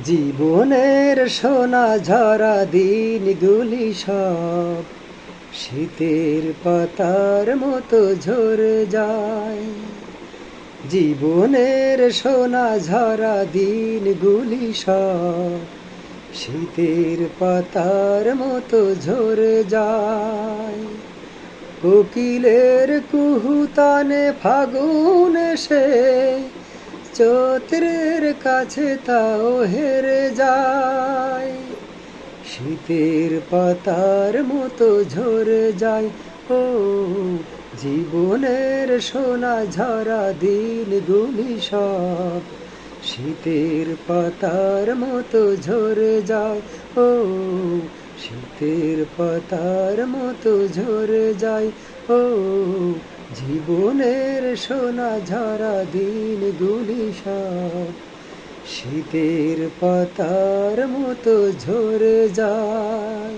জীবনের সোনা ঝরা দিনগুলি সব শীতের পাতার মতো ঝরে যায়। জীবনের সোনা ঝরা দিনগুলি সব শীতের পাতার মতো ঝরে যায়। কোকিলের কুহুতানে ফাগুন এসে চৈত্রের কাছে তাও হেরে যায়। শীতের পাতার মতো ঝরে যায়। ও জীবনের সোনা ঝরা দিনগুলি সব শীতের পাতার মতো ঝরে যায়। ও শীতের পাতার মতো ঝরে যায়। ও জীবনের সোনা ঝরা দিনগুলি সব শীতের পাতার মতো ঝরে যায়।